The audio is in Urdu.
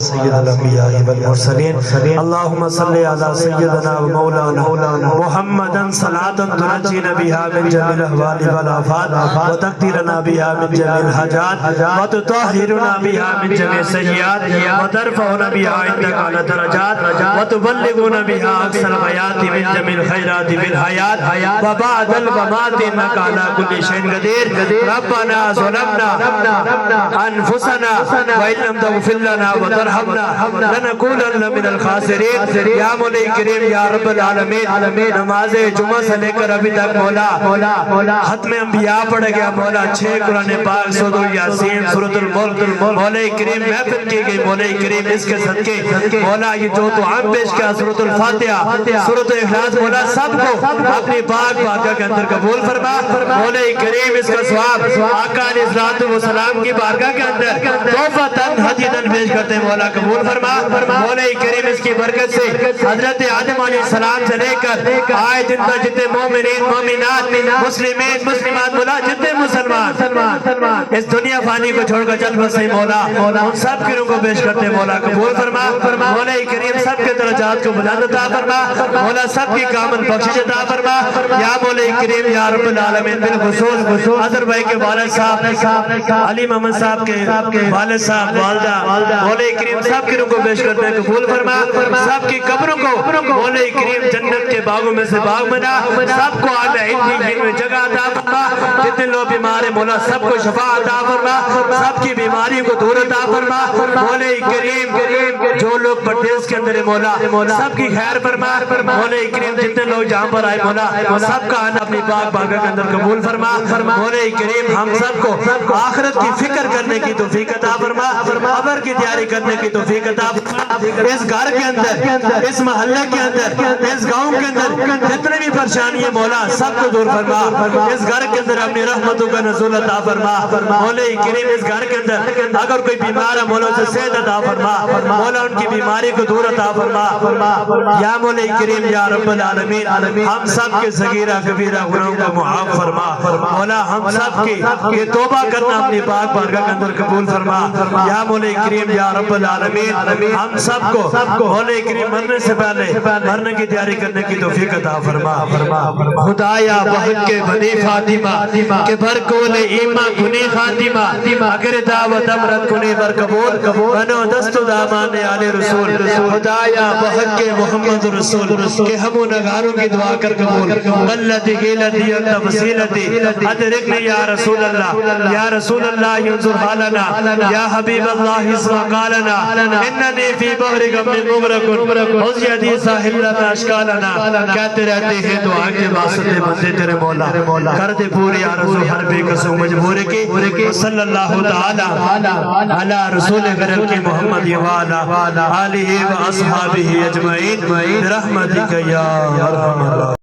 سید الانبیاء والمرسلین اللہم صلی علی سیدنا و مولانا محمدن صلاة تنجینا بها من جميع الاحوال والآفات وتقدیرنا بها من جميع الحاجات وتطهرنا بها من جميع السیئات وترفعنا بها عندك على درجات وتبلغنا بها اقصى الغایات من جميع الخیرات في الحیات وبعد الممات انك على كل شيء قدیر ربنا ظلمنا انفسنا وان لم تغفر لنا وترحمنا لنكونن من الخاسرین یا مولا کریم یا رب العالمین نماز جمعہ سے لے کر ابھی تک مولا ختم انبیاء پڑھ گیا مولا 6 قرآن پاک سورۃ یاسین سورۃ الملک مولا کریم محفل کی گئی مولا کریم اس کے صدقے مولا یہ جو دعا پیش کیا سورۃ الفاتحہ سورۃ اخلاص مولا سب کو اپنی پاک بارگاہ کے اندر قبول فرما مولا کریم اس کا ثواب آقا علیہ الصلوۃ والسلام کی بارگاہ کے اندر توبۃ ہدیۃ پیش کرتے ہیں مولا قبول فرما مولا کریم اس کی برکت سے حضرت آدم علیہ السلام سے لے کر آئے دن تک جتنے مومنین مومنات مسلمین مسلمات مولا جتنے مسلمان اس دنیا فانی کو چھوڑ کر چل بسے مولا ان سب کی روح کو پیش کرتے مولا قبول فرما مولا کریم سب کے درجات کو بلند عطا فرما مولا سب کی کامل بخشش عطا فرما یا مولا کریم یا رب العالمین بالخصوص حضر بھائی کے والد صاحب علی محمد صاحب کے والد صاحب والدہ مولا کریم سب کی روح کو پیش کرتے ہیں قبول فرما سب کی قبروں کو مولا کریم جنت کے باغوں میں سے باغ بنا سب کو اعلی علم میں جگہ عطا فرما جتنے لوگ بیمار ہیں مولا سب کو شفا عطا فرما سب کی بیماریوں کو دور عطا فرما مولا کریم جو لوگ پردیس کے اندر مولا سب کی خیر فرما مولا کریم جتنے لوگ جہاں پر آئے مولا سب کا آنا اپنی پاک بارگاہ کے اندر قبول فرما مولا کریم ہم سب کو آخرت کی فکر کرنے کی توفیق عطا فرما قبر کی تیاری کرنے کی توفیق عطا فرما اس گھر کے اندر اس محلے کے اندر اس گاؤں کے اندر جتنے بھی پریشانی ہے مولا سب کو دور فرما اس گھر کے اندر اپنی رحمتوں کا نزول عطا فرما مولا کریم اس گھر کے اندر اگر کوئی بیمار ہے مولا اسے صحت عطا فرما مولا ان کی بیماری کو دور عطا فرما یا مولا کریم یا رب العالمین ہم سب کے صغیرہ کبیرہ گناہوں کو معاف فرما مولا ہم سب کی یہ توبہ کرنا اپنی پاک بارگاہ کے اندر قبول فرما یا مولا کریم یا رب العالمین ہم سب کو مولا کریم مرنے سے پہلے مرنے کی تیاری کرنے کی توفیق عطا فرما خدایا بہت کے بنی فاطمہ کہ بھر کول ایمہ کنی خاتمہ اگر دعوت امرت کنی بر قبول بنو دست دامان آل رسول خدایا بہت کے محمد رسول کہ ہم نگاروں کی دعا کر قبول غلطی غیلتی انت وسیلتی ادرکنی یا رسول اللہ ینظر حالنا یا حبیب اللہ اسمع قالنا اننی فی بحر غم مغرق حوض یدی ساحل لنا اشکالنا کہتے رہتے ہیں دعا کے واسطے بندے تیرے مولا کر دے پوری یا رسول ہر بے قصو مجبور کی صلی اللہ تعالی علی رسول غرب کی محمد وعلا آلہ و اصحابہ اجمعین برحمتک یا ارحم الراحمین